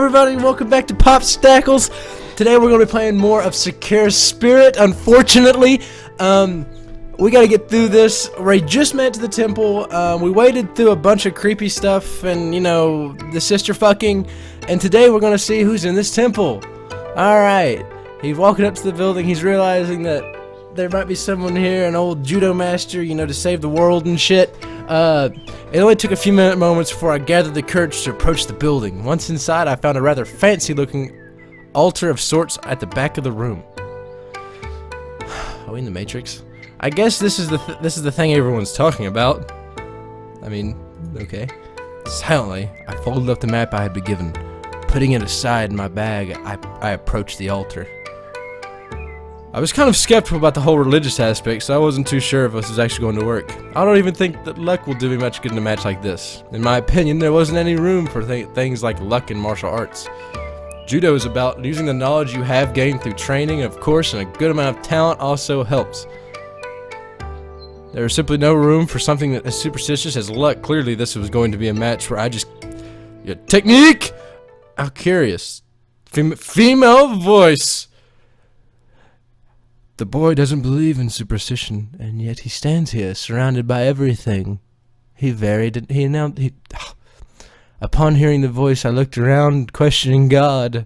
everybody, welcome back to Pop Stackles. Today we're going to be playing more of SAKURA's Spirit. Unfortunately, we got to get through this. We just made it to the temple. We waded through a bunch of creepy stuff and, you know, the sister fucking. And today we're going to see who's in this temple. Alright, he's walking up to the building. He's realizing that there might be someone here, an old judo master, you know, to save the world and shit. It only took a few moments before I gathered the courage to approach the building. Once inside, I found a rather fancy-looking altar of sorts at the back of the room. Are we in the Matrix? I guess this is the thing everyone's talking about. I mean, okay. Silently, I folded up the map I had been given. Putting it aside in my bag, I approached the altar. I was kind of skeptical about the whole religious aspect, so I wasn't too sure if this was actually going to work. I don't even think that luck will do me much good in a match like this. In my opinion, there wasn't any room for things like luck in martial arts. Judo is about using the knowledge you have gained through training, and of course, a good amount of talent also helps. There was simply no room for something that as superstitious as luck. Clearly, this was going to be a match where I just... technique! How curious. Female voice! The boy doesn't believe in superstition, and yet he stands here, surrounded by everything. Upon hearing the voice, I looked around, questioning God.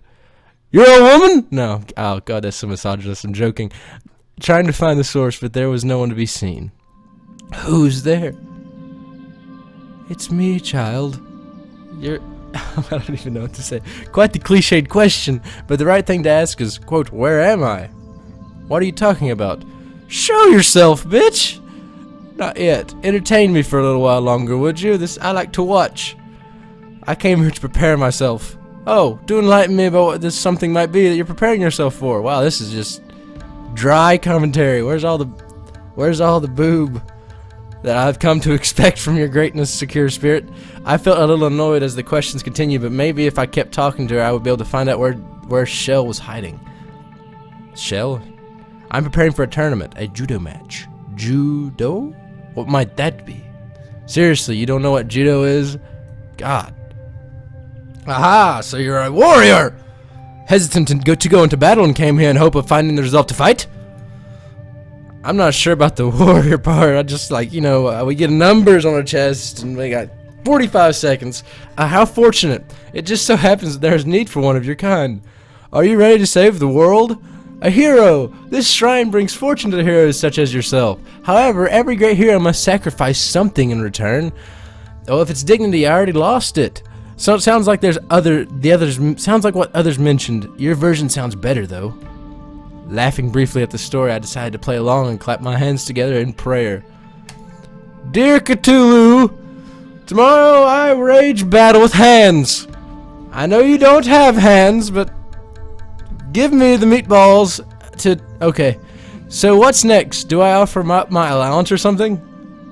You're a woman? No. Oh, God, that's so misogynist. I'm joking. Trying to find the source, but there was no one to be seen. Who's there? It's me, child. You're... I don't even know what to say. Quite the cliched question, but the right thing to ask is, quote, where am I? What are you talking about? Show yourself, bitch! Not yet. Entertain me for a little while longer, would you? I like to watch. I came here to prepare myself. Oh, do enlighten me about what this something might be that you're preparing yourself for. Wow, this is just dry commentary. Where's all the boob that I've come to expect from your greatness, SAKURA Spirit? I felt a little annoyed as the questions continued, but maybe if I kept talking to her, I would be able to find out where Shell was hiding. Shell? I'm preparing for a tournament, a judo match. Judo? What might that be? Seriously, you don't know what judo is? God. Aha, so you're a warrior! Hesitant to go into battle and came here in hope of finding the resolve to fight? I'm not sure about the warrior part. I just like, you know, we get numbers on our chest and we got 45 seconds. How fortunate. It just so happens that there's need for one of your kind. Are you ready to save the world? A hero! This shrine brings fortune to heroes such as yourself. However, every great hero must sacrifice something in return. Oh, if it's dignity, I already lost it. So it sounds like sounds like what others mentioned. Your version sounds better, though. Laughing briefly at the story, I decided to play along and clap my hands together in prayer. Dear Cthulhu, tomorrow I rage battle with hands. I know you don't have hands, but give me the meatballs to... Okay, so what's next? Do I offer my allowance or something?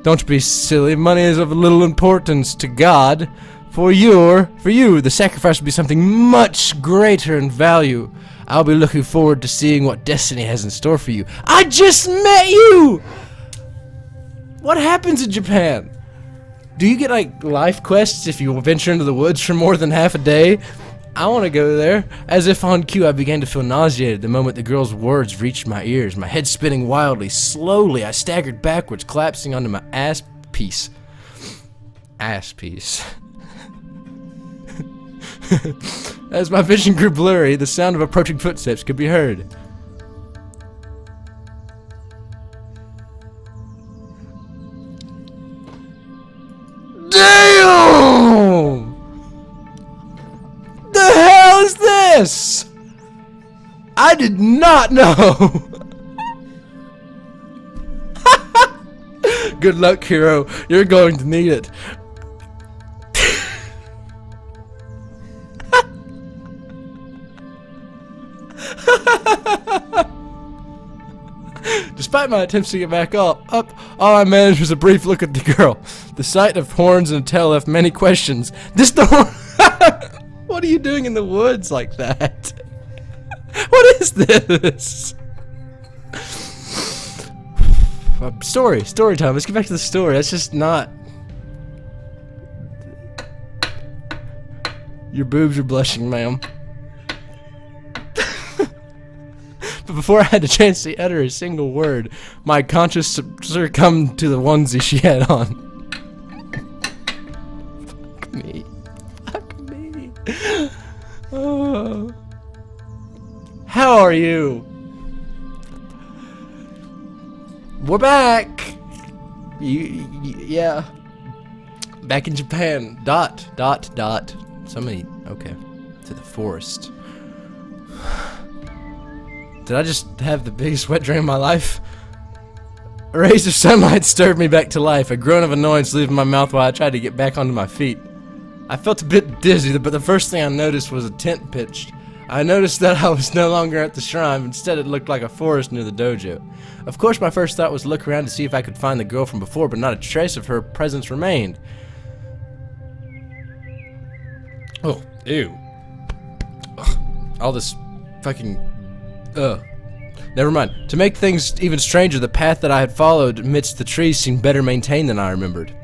Don't be silly. Money is of little importance to God. For you, the sacrifice will be something much greater in value. I'll be looking forward to seeing what destiny has in store for you. I just met you! What happens in Japan? Do you get, like, life quests if you venture into the woods for more than half a day? I want to go there. As if on cue, I began to feel nauseated the moment the girl's words reached my ears. My head spinning wildly. Slowly, I staggered backwards, collapsing onto my ass piece. Ass piece. As my vision grew blurry, the sound of approaching footsteps could be heard. Damn! The hell is this? I did not know. Good luck, hero. You're going to need it. Despite my attempts to get back up, all I managed was a brief look at the girl. The sight of horns and tail left many questions. What are you doing in the woods like that? What is this? Story time. Let's get back to the story. That's just not... Your boobs are blushing, ma'am. But before I had the chance to utter a single word, my conscience succumbed to the onesie she had on. Fuck me. Fuck me. Oh. How are you? We're back. Yeah. Back in Japan. Dot. Somebody. Okay. To the forest. Did I just have the biggest wet dream of my life? A rays of sunlight stirred me back to life, a groan of annoyance leaving my mouth while I tried to get back onto my feet. I felt a bit dizzy, but the first thing I noticed was a tent pitched. I noticed that I was no longer at the shrine, instead it looked like a forest near the dojo. Of course, my first thought was to look around to see if I could find the girl from before, but not a trace of her presence remained. Oh, ew. Ugh, all this fucking... Never mind. To make things even stranger, the path that I had followed amidst the trees seemed better maintained than I remembered.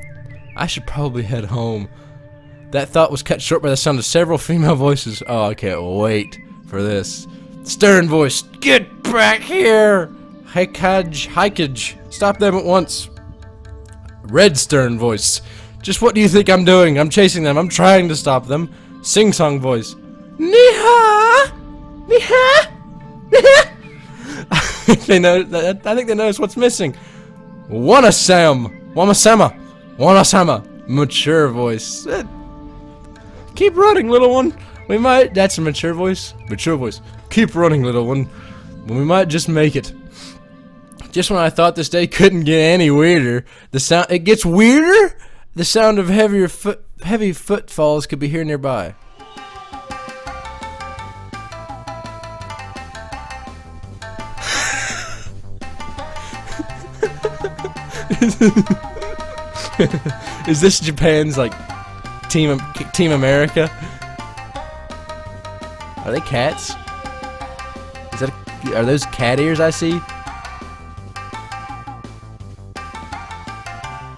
I should probably head home. That thought was cut short by the sound of several female voices. Oh, I can't wait for this. Stern voice. Get back here! Hikage. Stop them at once. Red stern voice. Just what do you think I'm doing? I'm chasing them. I'm trying to stop them. Sing-song voice. Niha! Niha! I think they notice what's missing. Wanasama. Mature voice. Keep running, little one. We might. That's a mature voice. Keep running, little one. We might just make it. Just when I thought this day couldn't get any weirder, it gets weirder. The sound of heavy footfalls could be heard nearby. Is this Japan's like Team America? Are they cats? Are those cat ears I see?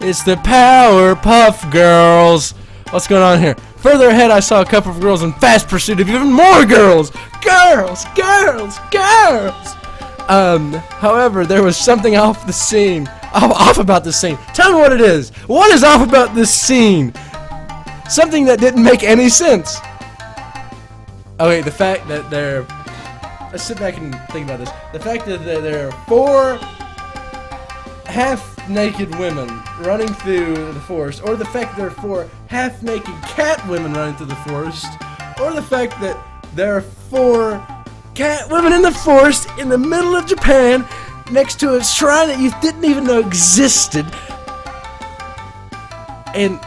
It's the Powerpuff Girls. What's going on here? Further ahead, I saw a couple of girls in fast pursuit of even more girls. Girls. However, there was something off about this scene. Tell me what it is. What is off about this scene? Something that didn't make any sense. Okay, the fact that let's sit back and think about this. The fact that there are 4 half-naked women running through the forest, or the fact that there are 4 half-naked cat women running through the forest, or the fact that there are 4 cat women in the forest in the middle of Japan next to a shrine that you didn't even know existed, and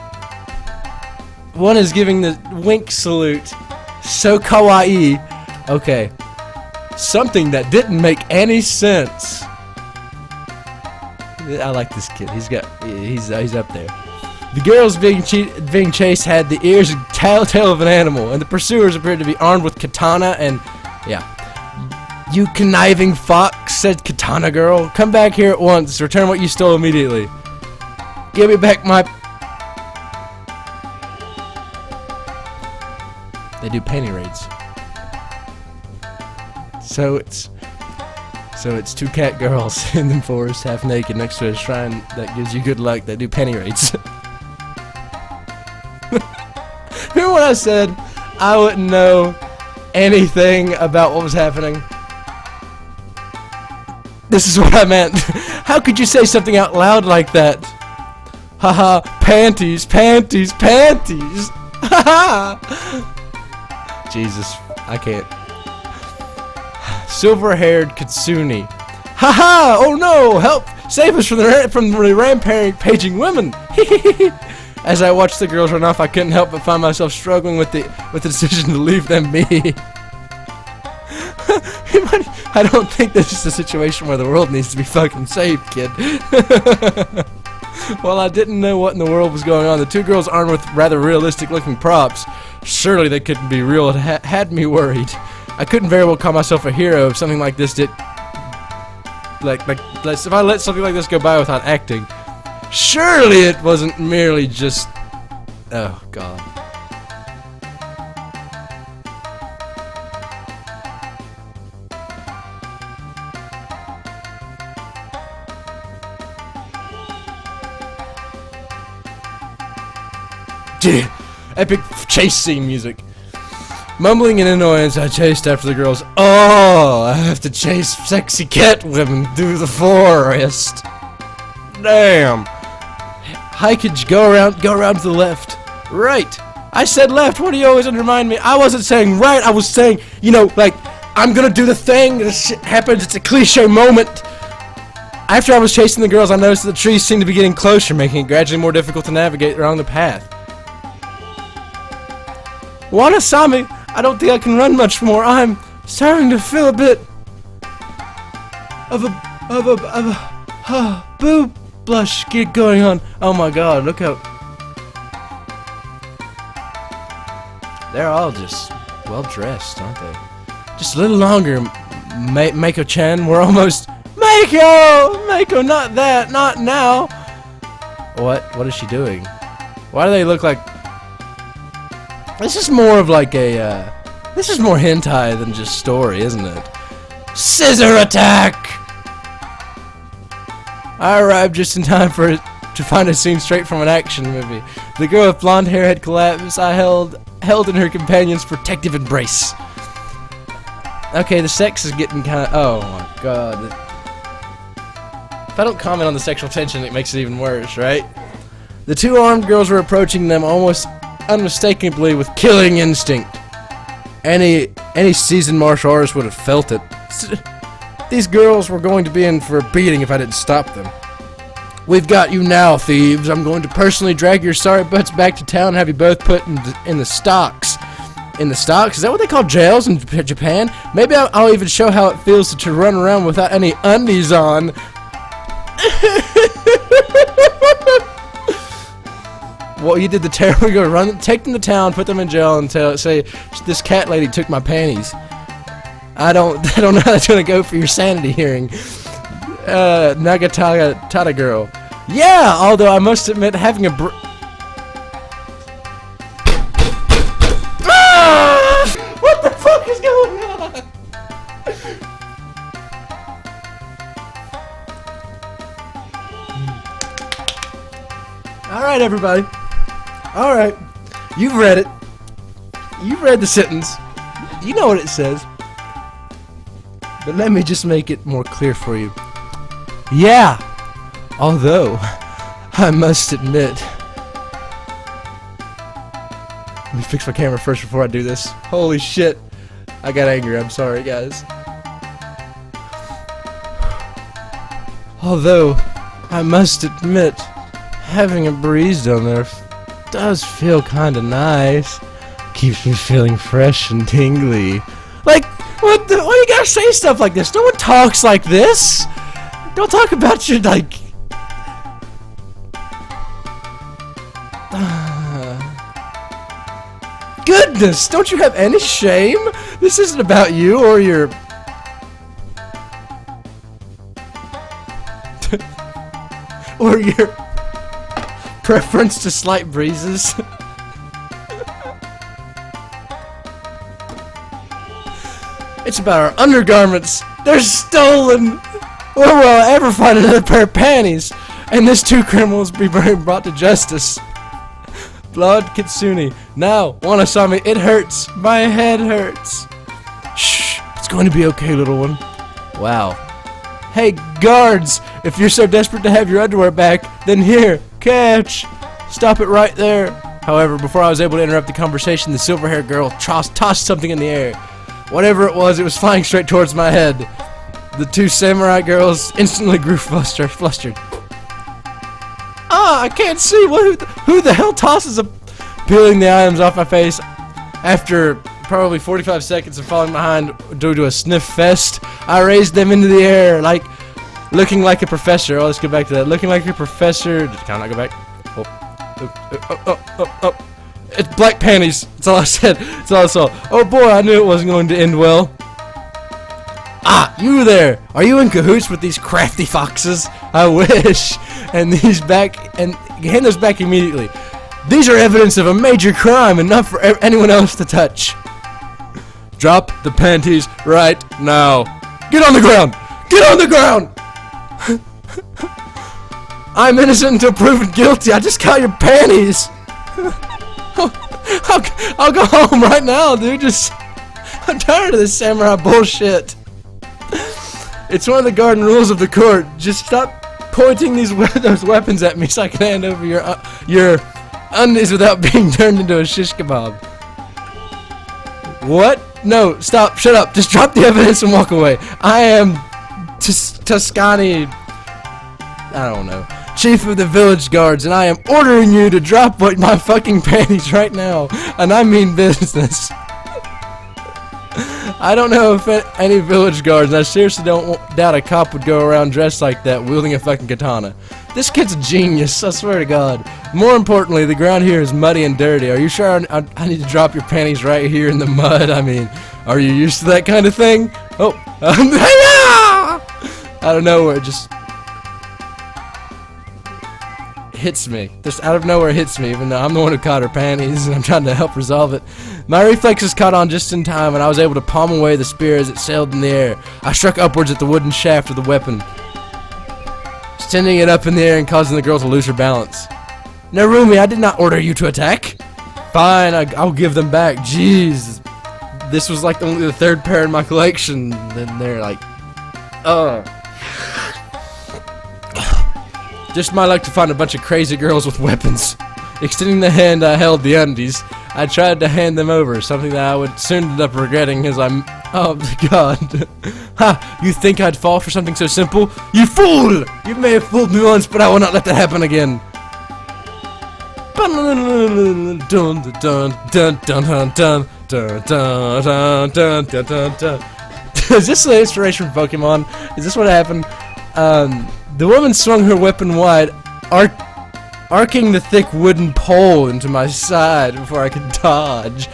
one is giving the wink salute. So kawaii. Okay. Something that didn't make any sense. I like this kid. He's up there. The girls being chased had the ears and tail of an animal, and the pursuers appeared to be armed with katana and... yeah. You conniving fox, said Katana Girl. Come back here at once. Return what you stole immediately. Give me back my... They do panty raids. So it's 2 cat girls in the forest, half naked, next to a shrine that gives you good luck. That do panty raids. Remember when I said I wouldn't know anything about what was happening? This is what I meant. How could you say something out loud like that? Haha, panties. Haha. Jesus, I can't. Silver-haired Katsuni. Haha! Oh no! Help! Save us from the rampaging women! As I watched the girls run off, I couldn't help but find myself struggling with the decision to leave them be. I don't think this is a situation where the world needs to be fucking saved, kid. While I didn't know what in the world was going on, the 2 girls armed with rather realistic-looking props, surely they couldn't be real, it had me worried. I couldn't very well call myself a hero if something like this did... if I let something like this go by without acting. Surely it wasn't merely just... Oh, God. Epic chase scene music. Mumbling in annoyance, I chased after the girls. Oh, I have to chase sexy cat women through the forest. Damn. Hikage, go around to the left. Right. I said left. What do you always undermine me? I wasn't saying right. I was saying, you know, like, I'm gonna do the thing. This shit happens. It's a cliche moment. After I was chasing the girls, I noticed that the trees seemed to be getting closer, making it gradually more difficult to navigate along the path. Wanasami, I don't think I can run much more. I'm starting to feel a bit of a boob blush get going on. Oh my god, look how they're all just well dressed, aren't they? Just a little longer, Mako-chan. We're almost Mako, not that, not now. What is she doing? Why do they look like? This is more of like a, this is more hentai than just story, isn't it? Scissor attack! I arrived just in time to find a scene straight from an action movie. The girl with blonde hair had collapsed. I held in her companion's protective embrace. Okay, the sex is getting kind of, oh my god. If I don't comment on the sexual tension, it makes it even worse, right? The two armed girls were approaching them almost unmistakably with killing instinct. Any seasoned martial artist would have felt it. These girls were going to be in for a beating if I didn't stop them. We've got you now, thieves. I'm going to personally drag your sorry butts back to town and have you both put in the stocks. In the stocks? Is that what they call jails in Japan? Maybe I'll even show how it feels to run around without any undies on. Well, you did the terrible. You're gonna take them to town, put them in jail, and say this cat lady took my panties. I don't know how that's gonna go for your sanity hearing. Nagatata girl. Yeah, although I must admit having a what the fuck is going on? Alright, everybody. Alright. You've read it. You've read the sentence. You know what it says. But let me just make it more clear for you. Yeah. Although, I must admit. Let me fix my camera first before I do this. Holy shit. I got angry. I'm sorry, guys. Although, I must admit, having a breeze down there does feel kinda nice. Keeps me feeling fresh and tingly. Like, why do you gotta say stuff like this? No one talks like this! Don't talk about your, like... Goodness! Don't you have any shame? This isn't about you or your... or your... preference to slight breezes. It's about our undergarments. They're stolen. Where will I ever find another pair of panties? And this two criminals be brought to justice. Blood Kitsune. Now, Wanasami, it hurts. My head hurts. Shh. It's going to be okay, little one. Wow. Hey, guards! If you're so desperate to have your underwear back, then here, catch! Stop it right there. However, before I was able to interrupt the conversation, the silver-haired girl tossed something in the air. Whatever it was flying straight towards my head. The two samurai girls instantly grew flustered. Ah, I can't see. Who the hell tosses a... Peeling the items off my face after probably 45 seconds of falling behind due to a sniff fest, I raised them into the air like... looking like a professor. Oh, let's go back to that. Looking like a professor. Can I not go back? Oh. It's black panties. That's all I said. That's all I saw. Oh boy, I knew it wasn't going to end well. Ah, you there. Are you in cahoots with these crafty foxes? I wish. And hand those back immediately. These are evidence of a major crime and not for anyone else to touch. Drop the panties right now. Get on the ground. Get on the ground. I'm innocent until proven guilty. I just got your panties. I'll go home right now, dude. I'm tired of this samurai bullshit. It's one of the garden rules of the court. Just stop pointing those weapons at me so I can hand over your undies without being turned into a shish kebab. What? No, stop. Shut up. Just drop the evidence and walk away. I am Tuscany, I don't know, chief of the village guards, and I am ordering you to drop my fucking panties right now. And I mean business. I don't know if any village guards, and I seriously don't doubt a cop would go around dressed like that, wielding a fucking katana. This kid's a genius, I swear to God. More importantly, the ground here is muddy and dirty. Are you sure I need to drop your panties right here in the mud? I mean, are you used to that kind of thing? Oh, out of nowhere, it just hits me. Just out of nowhere hits me, even though I'm the one who caught her panties and I'm trying to help resolve it. My reflexes caught on just in time and I was able to palm away the spear as it sailed in the air. I struck upwards at the wooden shaft of the weapon, sending it up in the air and causing the girl to lose her balance. Narumi, I did not order you to attack. Fine, I'll give them back. Jeez. This was like only the third pair in my collection. Then they're like, Just my luck to find a bunch of crazy girls with weapons. Extending the hand I held the undies, I tried to hand them over, something that I would soon end up regretting as I'm... Oh, God. Ha! You think I'd fall for something so simple? You fool! You may have fooled me once, but I will not let that happen again. Is this the inspiration from Pokemon? Is this what happened? The woman swung her weapon wide, arcing the thick wooden pole into my side before I could dodge.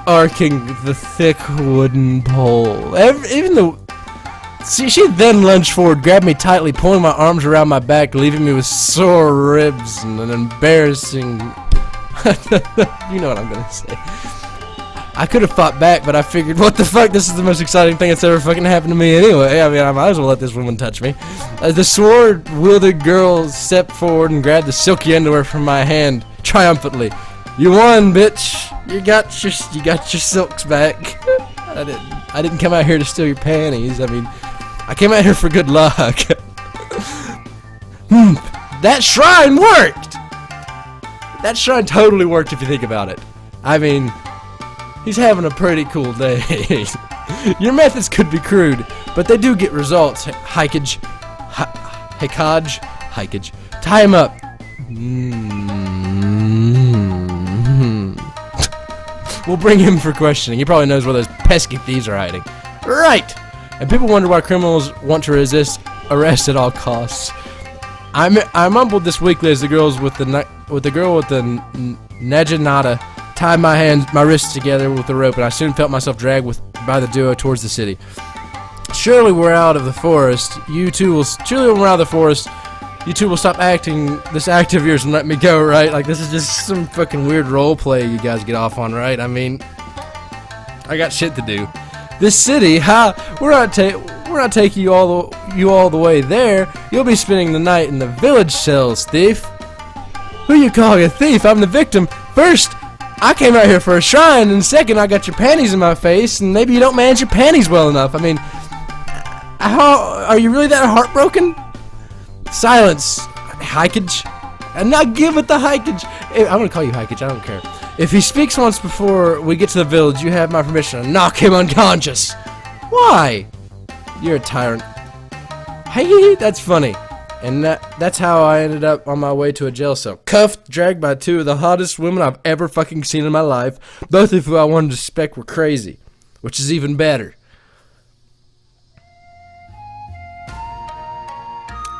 Arcing the thick wooden pole. She then lunged forward, grabbed me tightly, pulling my arms around my back, leaving me with sore ribs and an embarrassing... You know what I'm gonna say. I could have fought back, but I figured, what the fuck, this is the most exciting thing that's ever fucking happened to me anyway. I mean, I might as well let this woman touch me. The sword-wielded girl stepped forward and grabbed the silky underwear from my hand, triumphantly. You won, bitch. You got your silks back. I didn't come out here to steal your panties. I mean, I came out here for good luck. That shrine worked! That shrine totally worked if you think about it. I mean... He's having a pretty cool day. Your methods could be crude, but they do get results. Hikage. Tie him up. We'll bring him for questioning. He probably knows where those pesky thieves are hiding. Right! And people wonder why criminals want to resist arrest at all costs. I mumbled this weekly as the girl with the Naginata tied my wrists together with the rope, and I soon felt myself dragged by the duo towards the city. Surely we're out of the forest. Surely when we're out of the forest, you two will stop acting this act of yours and let me go, right? Like, this is just some fucking weird role play you guys get off on, right? I mean, I got shit to do. This city, we're not taking you all the way there. You'll be spending the night in the village cells, thief. Who you calling a thief? I'm the victim. First, I came out here for a shrine, and second, I got your panties in my face, and maybe you don't manage your panties well enough. I mean, are you really that heartbroken? Silence, Hikage. I'm not good with the Hikage. I'm gonna call you Hikage, I don't care. If he speaks once before we get to the village, you have my permission to knock him unconscious. Why? You're a tyrant. Hey, that's funny. And that's how I ended up on my way to a jail cell. Cuffed, dragged by two of the hottest women I've ever fucking seen in my life. Both of who I wanted to suspect were crazy. Which is even better.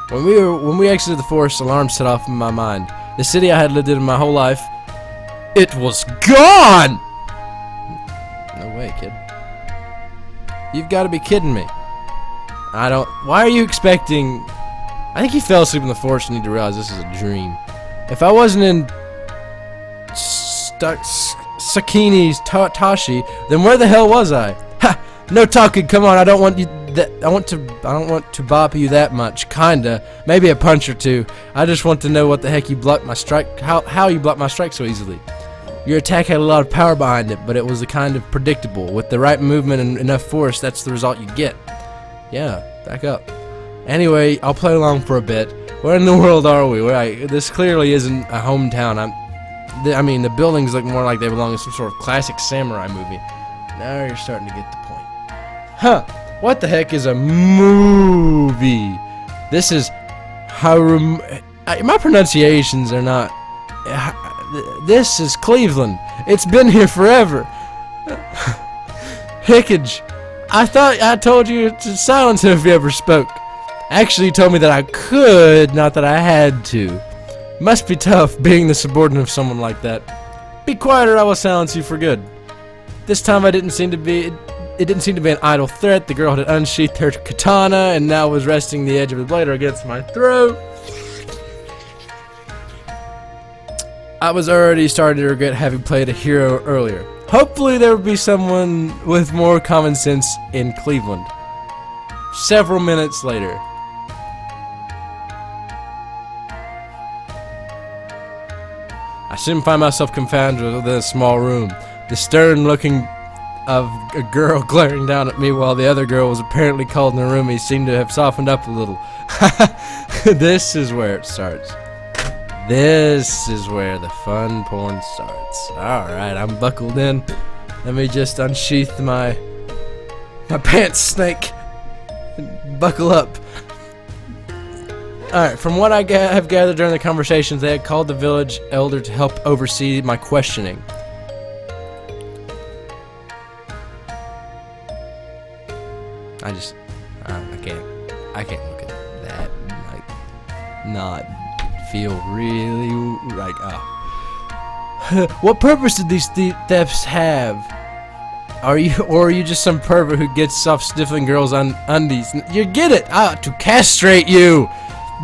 When we exited the forest, alarms set off in my mind. The city I had lived in my whole life, it was gone! No way, kid. You've got to be kidding me. Why are you expecting... I think he fell asleep in the forest and need to realize this is a dream. If I wasn't in Sakini's Tashi, then where the hell was I? Ha! No talking. Come on, I don't want to bop you that much. Kinda. Maybe a punch or two. I just want to know what the heck you blocked my strike. How you blocked my strike so easily. Your attack had a lot of power behind it, but it was the kind of predictable. With the right movement and enough force, that's the result you get. Yeah, back up. Anyway, I'll play along for a bit. Where in the world are we? This clearly isn't a hometown. I mean, the buildings look more like they belong in some sort of classic samurai movie. Now you're starting to get the point. Huh. What the heck is a movie? This is my pronunciations are not. This is Cleveland. It's been here forever. Hickage. I thought I told you to silence him if he ever spoke. Actually, he told me that I could, not that I had to. Must be tough being the subordinate of someone like that. Be quiet or I will silence you for good. This time it didn't seem to be an idle threat. The girl had unsheathed her katana and now was resting the edge of the blade against my throat. I was already starting to regret having played a hero earlier. Hopefully there will be someone with more common sense in Cleveland. Several minutes later. I soon find myself confounded within a small room. The stern looking of a girl glaring down at me while the other girl was apparently cold in the room. He seemed to have softened up a little. This is where it starts. This is where the fun porn starts. Alright, I'm buckled in. Let me just unsheath my pants snake. Buckle up. Alright, from what I have gathered during the conversations, they had called the village elder to help oversee my questioning. I can't look at that, like, not feel really, like, What purpose did these thefts have? Are you just some pervert who gets off sniffling girls on undies? You get it! To castrate you!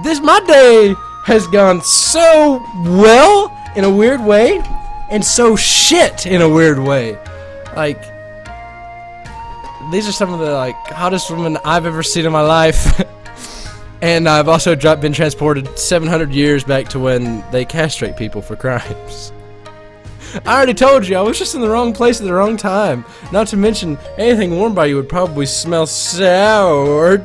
My day has gone so well, in a weird way, and so shit in a weird way. Like, these are some of the, like, hottest women I've ever seen in my life. And I've also been transported 700 years back to when they castrate people for crimes. I already told you, I was just in the wrong place at the wrong time. Not to mention, anything worn by you would probably smell sour.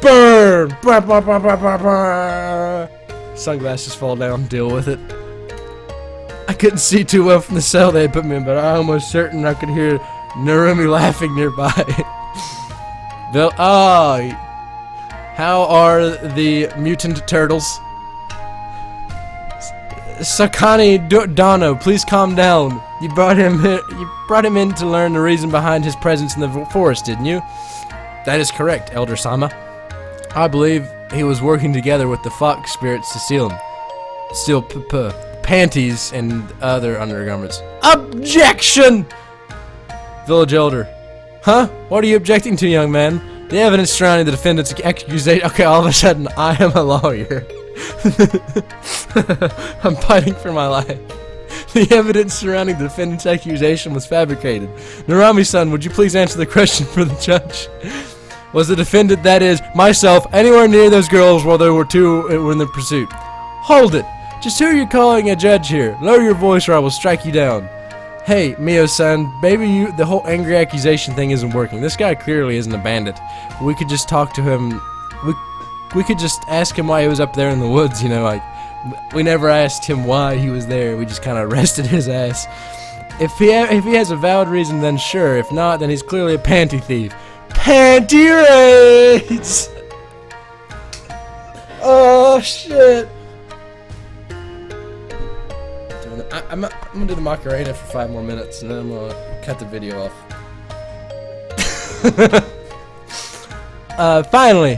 Burn! Bah, bah, bah, bah, bah, bah. Sunglasses fall down, deal with it. I couldn't see too well from the cell they had put me in, but I'm almost certain I could hear Narumi laughing nearby. How are the mutant turtles? Sakani Dono, please calm down. You brought him in to learn the reason behind his presence in the forest, didn't you? That is correct, Elder Sama. I believe he was working together with the fox spirits to steal panties and other undergarments. Objection! Village Elder. Huh? What are you objecting to, young man? The evidence surrounding the defendant's accusation. Okay, all of a sudden, I am a lawyer. I'm fighting for my life. The evidence surrounding the defendant's accusation was fabricated. Narami-san, would you please answer the question for the judge? Was the defendant, that is, myself, anywhere near those girls while there were two in the pursuit? Hold it! Just who are you calling a judge here? Lower your voice or I will strike you down. Hey, Mio-san, maybe the whole angry accusation thing isn't working. This guy clearly isn't a bandit. We could just talk to him. We could just ask him why he was up there in the woods, you know, like, we never asked him why he was there. We just kind of arrested his ass. If he has a valid reason, then sure. If not, then he's clearly a panty thief. Panty raids! Oh, shit. I'm gonna do the Macarena for 5 more minutes, and then I'm gonna cut the video off. Finally,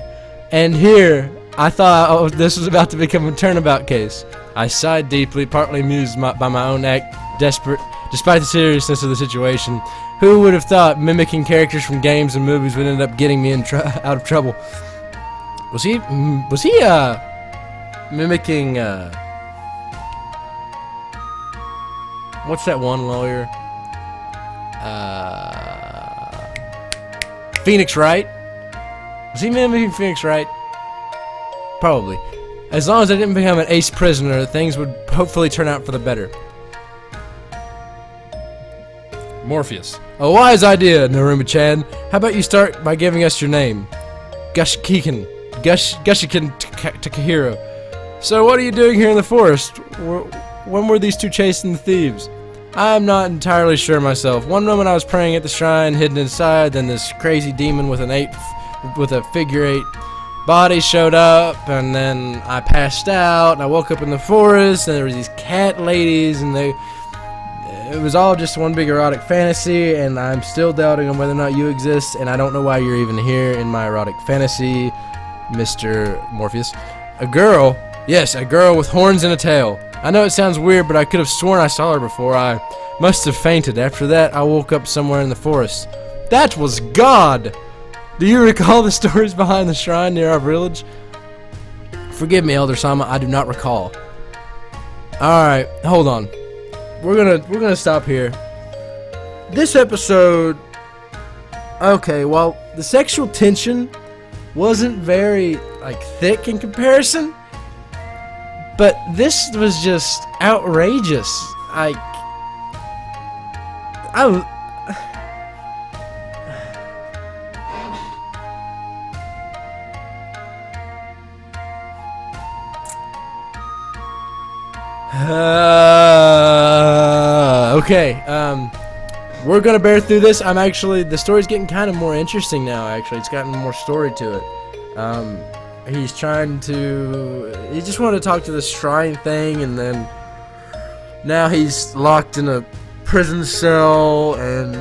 and here, I thought this was about to become a turnabout case. I sighed deeply, partly amused by my own act, desperate, despite the seriousness of the situation. Who would have thought mimicking characters from games and movies would end up getting me out of trouble? Was he mimicking, what's that one lawyer? Phoenix Wright? Was he mimicking Phoenix Wright? Probably. As long as I didn't become an ace prisoner, things would hopefully turn out for the better. Morpheus. A wise idea, Naruma-chan. How about you start by giving us your name? Gushiken Takahiro. So what are you doing here in the forest? When were these two chasing the thieves? I'm not entirely sure myself. One moment I was praying at the shrine, hidden inside, then this crazy demon with a figure 8 body showed up, and then I passed out, and I woke up in the forest, and there were these cat ladies, and it was all just one big erotic fantasy, and I'm still doubting on whether or not you exist, and I don't know why you're even here in my erotic fantasy, Mr. Morpheus. A girl? Yes, a girl with horns and a tail. I know it sounds weird, but I could have sworn I saw her before. I must have fainted. After that, I woke up somewhere in the forest. That was God! Do you recall the stories behind the shrine near our village? Forgive me, Elder Sama, I do not recall. Alright, hold on. We're gonna stop here. This episode, okay, well, the sexual tension wasn't very thick in comparison, but this was just outrageous. Okay, we're gonna bear through this. The story's getting kind of more interesting now, actually. It's gotten more story to it. He just wanted to talk to the shrine thing, and then now he's locked in a prison cell, and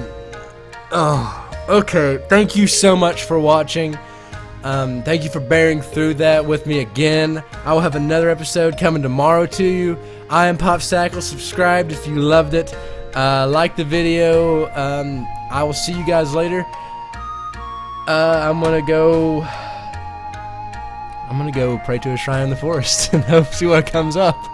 okay, thank you so much for watching. Thank you for bearing through that with me again. I will have another episode coming tomorrow to you. I am Popstackle. Subscribed if you loved it. Like the video. I will see you guys later. I'm gonna go pray to a shrine in the forest and hope see what comes up.